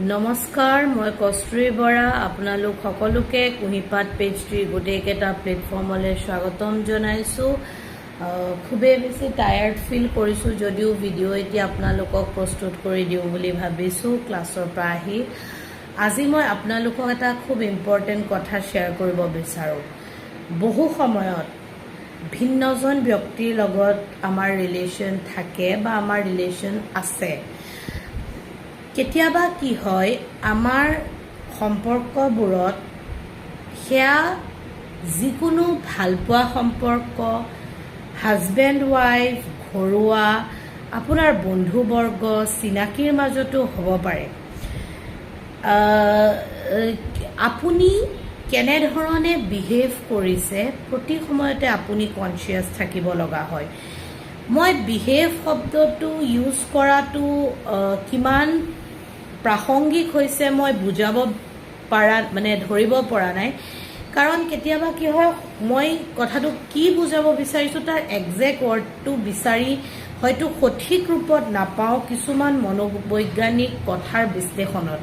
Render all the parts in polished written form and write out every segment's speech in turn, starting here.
নমস্কাৰ, মই কস্তুৰী বৰা। আপোনালোক সকলোকে কুঁহিপাত পেজ3 গোটেইকেইটা প্লেটফৰ্মলৈ স্বাগতম জনাইছোঁ। খুবেই বেছি টায়াৰ্ড ফিল কৰিছোঁ যদিও ভিডিঅ' এতিয়া আপোনালোকক প্ৰস্তুত কৰি দিওঁ বুলি ভাবিছোঁ ক্লাছৰ পৰা আহি। আজি মই আপোনালোকক এটা খুব ইম্পৰ্টেণ্ট কথা শ্বেয়াৰ কৰিব বিচাৰোঁ। বহু সময়ত ভিন্নজন ব্যক্তিৰ লগত আমাৰ ৰিলেশ্যন থাকে বা আমাৰ ৰিলেশ্যন আছে। কেতিয়াবা কি হয়, আমাৰ সম্পৰ্কবোৰত সেয়া যিকোনো ভালপোৱা সম্পৰ্ক, হাজবেণ্ড ৱাইফ, ঘৰুৱা, আপোনাৰ বন্ধুবৰ্গ, চিনাকিৰ মাজতো হ'ব পাৰে। আপুনি কেনেধৰণে বিহেভ কৰিছে প্ৰতি সময়তে আপুনি কনচিয়াছ থাকিব লগা হয়। মই বিহেভ শব্দটো ইউজ কৰাটো কিমান প্ৰাসংগিক হৈছে মই বুজাব ধৰিব পৰা নাই। কাৰণ কেতিয়াবা কি হয়, মই কথাটো কি বুজাব বিচাৰিছোঁ তাৰ একজেক্ট ৱৰ্ডটো বিচাৰি হয়তো সঠিক ৰূপত নাপাওঁ কিছুমান মনোবৈজ্ঞানিক কথাৰ বিশ্লেষণত।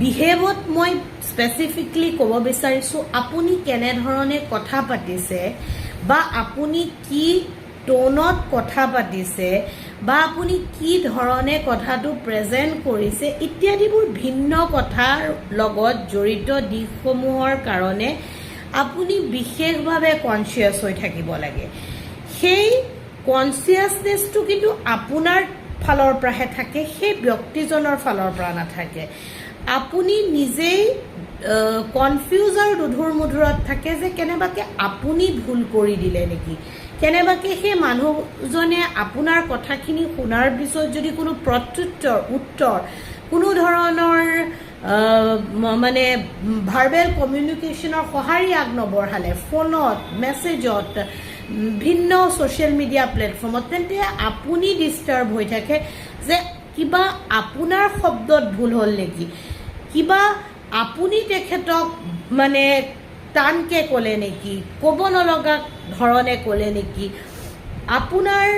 বিহেভত মই স্পেচিফিকলি ক'ব বিচাৰিছোঁ আপুনি কেনেধৰণে কথা পাতিছে বা আপুনি কি টোনত কথা পাতিছে বা আপুনি কি ধৰণে কথাটো প্ৰেজেণ্ট কৰিছে ইত্যাদিবোৰ ভিন্ন কথাৰ লগত জড়িত দিশসমূহৰ কাৰণে আপুনি বিশেষভাৱে কনচিয়াছ হৈ থাকিব লাগে। সেই কনচিয়াছনেছটো কিন্তু আপোনাৰ ফালৰ পৰাহে থাকে, সেই ব্যক্তিজনৰ ফালৰ পৰা নাথাকে। আপুনি নিজেই কনফিউজ আৰু দুধুৰ মুধুৰত থাকে যে কেনেবাকৈ আপুনি ভুল কৰি দিলে নেকি, কেনেবাকৈ সেই মানুহজনে আপোনাৰ কথাখিনি শুনাৰ পিছত যদি কোনো উত্তৰ কোনো ধৰণৰ ভাৰ্বেল কমিউনিকেশ্যনৰ সঁহাৰি আগনবঢ়ালে, ফোনত, মেছেজত, ভিন্ন ছ'চিয়েল মিডিয়া প্লেটফৰ্মত, তেন্তে আপুনি ডিষ্টাৰ্ব হৈ থাকে যে কিবা আপোনাৰ শব্দত ভুল হ'ল নেকি, কিবা আপুনি তেখেতক টানকৈ ক'লে নেকি, ক'ব নলগা ধৰণে ক'লে নেকি, আপোনাৰ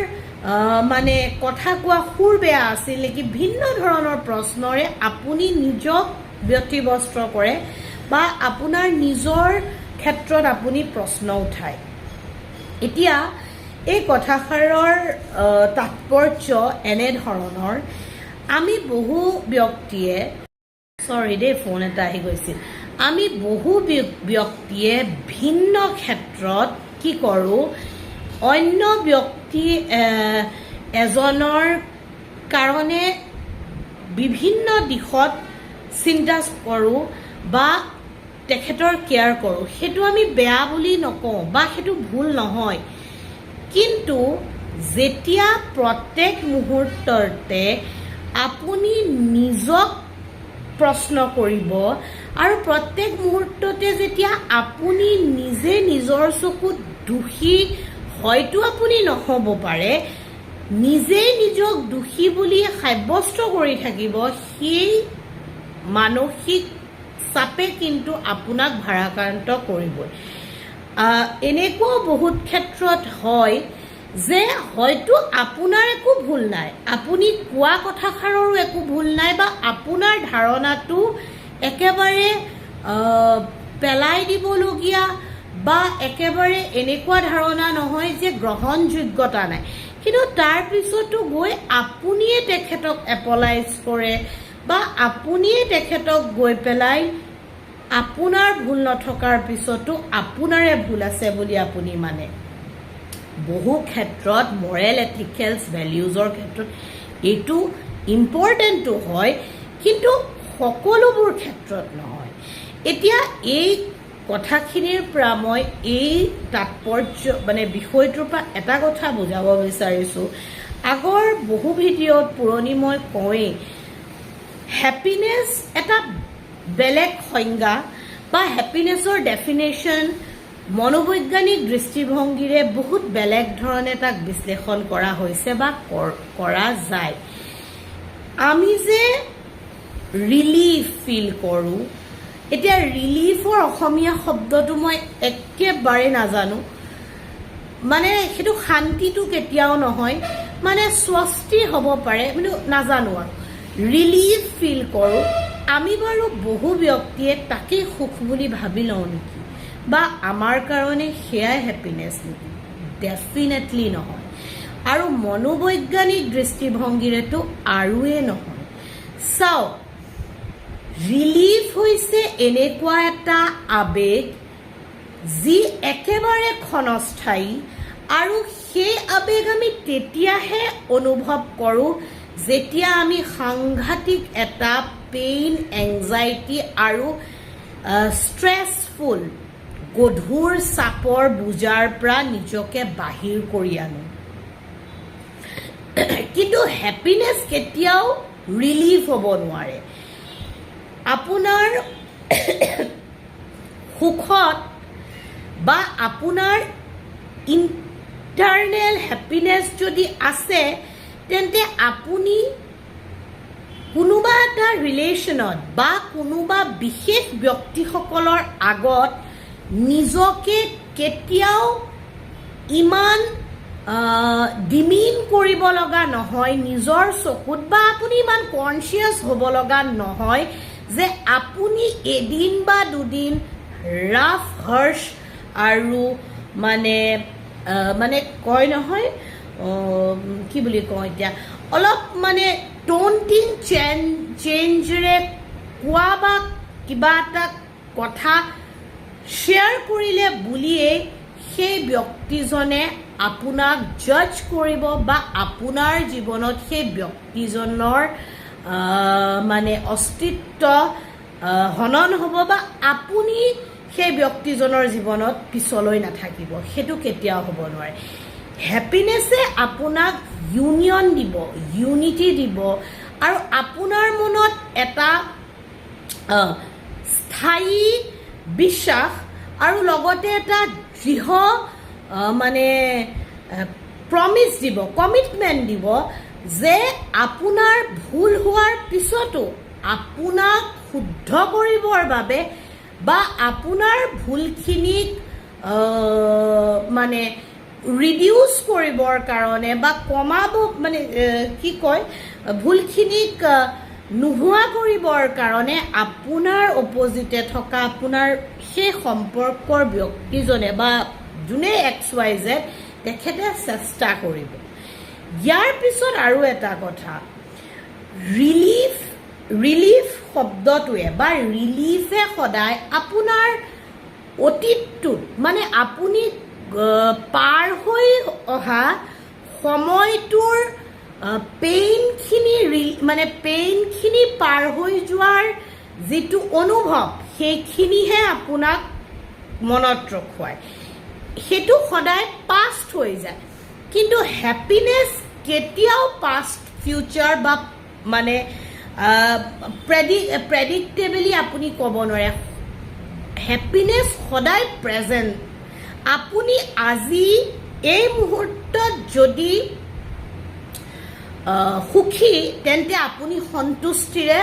কথা কোৱা সুৰ বেয়া আছিল নেকি, ভিন্ন ধৰণৰ প্ৰশ্নৰে আপুনি নিজক ব্যতিব্যস্ত কৰে বা আপোনাৰ নিজৰ ক্ষেত্ৰত আপুনি প্ৰশ্ন উঠায়। এতিয়া এই কথাষাৰৰ তাৎপৰ্য এনেধৰণৰ, আমি বহু ব্যক্তিয়ে ফোন এটা আহি গৈছিল। আমি বহু ব্যক্তিয়ে ভিন্ন ক্ষেত্ৰত কি কৰোঁ, অন্য ব্যক্তি এজনৰ কাৰণে বিভিন্ন দিশত চিন্তা কৰোঁ বা তেখেতৰ কেয়াৰ কৰোঁ। সেইটো আমি বেয়া বুলি নকওঁ বা সেইটো ভুল নহয়, কিন্তু যেতিয়া প্ৰত্যেক মুহূৰ্ততে আপুনি নিজক প্ৰশ্ন কৰিব আৰু প্ৰত্যেক মুহূৰ্ততে যেতিয়া আপুনি নিজে নিজৰ চকুত দোষী, হয়তো আপুনি নহ'ব পাৰে, নিজেই নিজক দোষী বুলি সাব্যস্ত কৰি থাকিব, সেই মানসিক চাপে কিন্তু আপোনাক ভাৰাক্ৰান্ত কৰিবই। এনেকুৱাও বহুত ক্ষেত্ৰত হয় যে হয়তো আপোনাৰ একো ভুল নাই, আপুনি কোৱা কথাষাৰৰো একো ভুল নাই বা আপোনাৰ ধাৰণাটো একেবাৰে পেলাই দিবলগীয়া বা একেবাৰে এনেকুৱা ধাৰণা নহয় যে গ্ৰহণযোগ্যতা নাই, কিন্তু তাৰ পিছতো গৈ আপুনিয়ে তেখেতক এপলাইজ কৰে বা আপুনিয়ে তেখেতক গৈ পেলাই আপোনাৰ ভুল নথকাৰ পিছতো আপোনাৰে ভুল আছে বুলি আপুনি মানে। বহু ক্ষেত্ৰত মৰেল এথিকেলছ ভেলিউজৰ ক্ষেত্ৰত এইটো ইম্পৰ্টেণ্টটো হয়, কিন্তু সকলোবোৰ ক্ষেত্ৰত নহয়। এতিয়া এই কথাখিনিৰ পৰা মই এই তাৎপৰ্য বিষয়টোৰ পৰা এটা কথা বুজাব বিচাৰিছোঁ। আগৰ বহু ভিডিঅ'ত পুৰণি মই কওঁৱেই, হেপিনেছ এটা বেলেগ সংজ্ঞা বা হেপিনেছৰ ডেফিনেশ্যন মনোবৈজ্ঞানিক দৃষ্টিভংগীৰে বহুত বেলেগ ধৰণে তাক বিশ্লেষণ কৰা হৈছে বা কৰা যায়। আমি যে ৰিলিফ ফিল কৰোঁ, এতিয়া ৰিলিফৰ অসমীয়া শব্দটো মই একেবাৰে নাজানো, সেইটো শান্তিটো কেতিয়াও নহয়, স্বস্তি হ'ব পাৰে, কিন্তু নাজানো আৰু ৰিলিফ ফিল কৰোঁ, আমি বাৰু বহু ব্যক্তিয়ে তাকেই সুখ বুলি ভাবি লওঁ নেকি, বা আমাৰ কাৰণে সেয়াই হেপিনেছ নেকি? ডেফিনেটলি নহয়। আৰু মনোবৈজ্ঞানিক দৃষ্টিভংগীৰেতো আৰুৱে নহয়। চাওক, ৰিলিফ হৈছে এনেকুৱা এটা আৱেগ যি একেবাৰে ক্ষণস্থায়ী, আৰু সেই আৱেগ আমি তেতিয়াহে অনুভৱ কৰোঁ যেতিয়া আমি সাংঘাতিক এটা পেইন, এংজাইটি আৰু ষ্ট্ৰেছফুল গধুৰ চাপৰ বোজাৰ পৰা নিজকে বাহিৰ কৰি আনো। কিন্তু হেপিনেছ কেতিয়াও ৰিলিফ হ'ব নোৱাৰে। আপোনাৰ সুখত বা আপোনাৰ ইণ্টাৰনেল হেপিনেছ যদি আছে, তেন্তে আপুনি কোনোবা এটা ৰিলেশ্যনত বা কোনোবা বিশেষ ব্যক্তিসকলৰ আগত নিজকে কেতিয়াও ইমান ডিমিন কৰিব লগা নহয় নিজৰ চকুত, বা আপুনি ইমান কনচিয়াছ হ'ব লগা নহয় যে আপুনি এদিন বা দুদিন ৰাফ হাৰ্চ আৰু মানে কয় নহয়, কি বুলি কওঁ এতিয়া, অলপ মানে টোনটিং চেঞ্জৰে কোৱা বা কিবা এটা কথা শ্বেয়াৰ কৰিলে বুলিয়েই সেই ব্যক্তিজনে আপোনাক জাজ কৰিব বা আপোনাৰ জীৱনত সেই ব্যক্তিজনৰ মানে অস্তিত্ব হনন হ'ব, বা আপুনি সেই ব্যক্তিজনৰ জীৱনত পিছলৈ নাথাকিব। সেইটো কেতিয়াও হ'ব নোৱাৰে। হেপিনেছে আপোনাক ইউনিয়ন দিব, ইউনিটি দিব, আৰু আপোনাৰ মনত এটা স্থায়ী বিশ্বাস আৰু লগতে এটা দৃঢ় মানে প্ৰমিছ দিব, কমিটমেণ্ট দিব যে আপোনাৰ ভুল হোৱাৰ পিছতো আপোনাক শুদ্ধ কৰিবৰ বাবে বা আপোনাৰ ভুলখিনিক মানে ৰিডিউচ কৰিবৰ কাৰণে বা কমাব, মানে কি কয়, ভুলখিনিক নোহোৱা কৰিবৰ কাৰণে আপোনাৰ অপজিটে থকা আপোনাৰ সেই সম্পৰ্কৰ ব্যক্তিজনে বা যোনে XYZ তেখেতে চেষ্টা কৰিব। ইয়াৰ পিছত আৰু এটা কথা, ৰিলিফ শব্দটোৱে বা ৰিলিফে সদায় আপোনাৰ অতীতটোত, মানে আপুনি পাৰ হৈ অহা সময়টোৰ পেইনখিনি পাৰ হৈ যোৱাৰ যিটো অনুভৱ, সেইখিনিহে আপোনাক মনত ৰখুৱায়। সেইটো সদায় পাষ্ট হৈ যায়। কিন্তু হেপিনেছ কেতিয়াও পাষ্ট, ফিউচাৰ বা মানে প্ৰেডিক্টেবলি আপুনি ক'ব নোৱাৰে। হেপিনেছ সদায় প্ৰেজেণ্ট। আপুনি আজি এই মুহূৰ্তত যদি সুখী, তেন্তে আপুনি সন্তুষ্টিৰে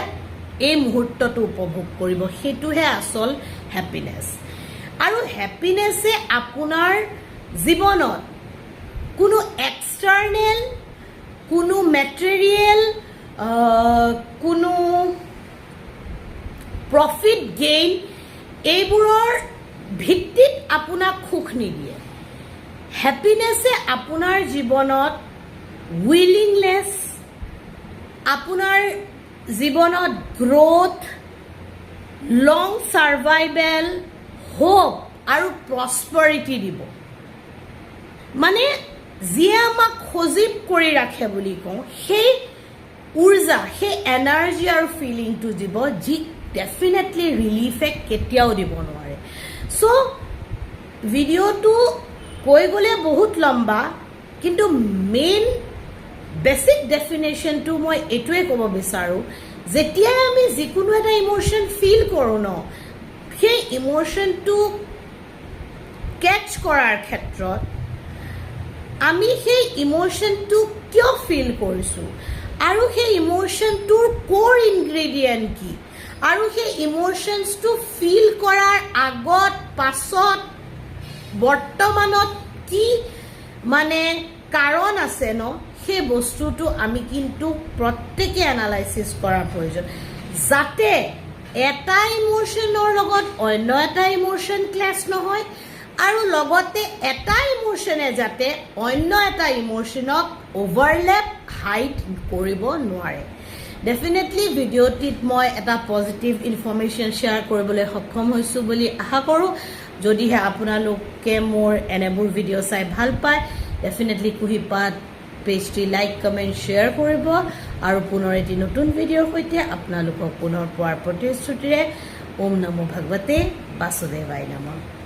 এই মুহূৰ্তটো উপভোগ কৰিব। সেইটোহে আচল হেপিনেছ। আৰু হেপিনেছে আপোনাৰ জীৱনত কোনো এক্সটাৰ্নেল, কোনো মেটেৰিয়েল, কোনো প্ৰফিট গেইন, এইবোৰৰ ভিত্তিত আপোনাক সুখ নিদিয়ে। হেপিনেছে আপোনাৰ জীৱনত উইলিংনেছ, আপোনাৰ জীৱনত গ্ৰ'থ, লং ছাৰ্ভাইভেল, হোপ আৰু প্ৰস্পাৰিটি দিব। মানে যিয়ে আমাক সজীৱ কৰি ৰাখে বুলি কওঁ, সেই উৰ্জা, সেই এনাৰ্জি আৰু ফিলিংটো দিব, যি ডেফিনেটলি ৰিলিফে কেতিয়াও দিব নোৱাৰে। চ' ভিডিঅ'টো কৈ গ'লে বহুত লম্বা, কিন্তু মেইন বেছিক ডেফিনেশ্যনটো মই এইটোৱে ক'ব বিচাৰোঁ, যেতিয়াই আমি যিকোনো এটা ইম'শ্যন ফিল কৰোঁ ন, সেই ইম'শ্যনটো কেটচ কৰাৰ ক্ষেত্ৰত আমি সেই ইম'শ্যনটো কিয় ফিল কৰিছোঁ, আৰু সেই ইম'শ্যনটোৰ ক'ৰ ইনগ্ৰেডিয়েণ্ট কি, আৰু সেই ইম'শ্যনছটো ফিল কৰাৰ আগত পাছত বৰ্তমানত কি মানে কাৰণ আছে ন, সেই বস্তুটো আমি কিন্তু প্ৰত্যেকে এনালাইসিস কৰাৰ প্ৰয়োজন যাতে এটা ইমোশনৰ লগত অন্য এটা ইমোশন ক্লাছ নহয় আৰু লগতে এটা ইমোশনে যাতে অন্য এটা ইমোশনক ওভাৰলেপ হাইড কৰিব নোৱাৰে ডেফিনেটলি ভিডিঅ'টিত মই এটা পজিটিভ ইনফৰমেশ্যন শ্বেয়াৰ কৰিবলৈ সক্ষম হৈছোঁ বুলি আশা কৰোঁ যদিহে আপোনালোকে মোৰ এনেবোৰ ভিডিঅ' চাই ভাল পায় ডেফিনেটলি কুহিপাত পেজটি লাইক কমেণ্ট শ্বেয়াৰ কৰিব আৰু পুনৰ এটি নতুন ভিডিঅ'ৰ সৈতে আপোনালোকক পুনৰ পোৱাৰ প্ৰতিশ্ৰুতিৰে ওম নমো ভগৱতে বাসুদেৱায় নমঃ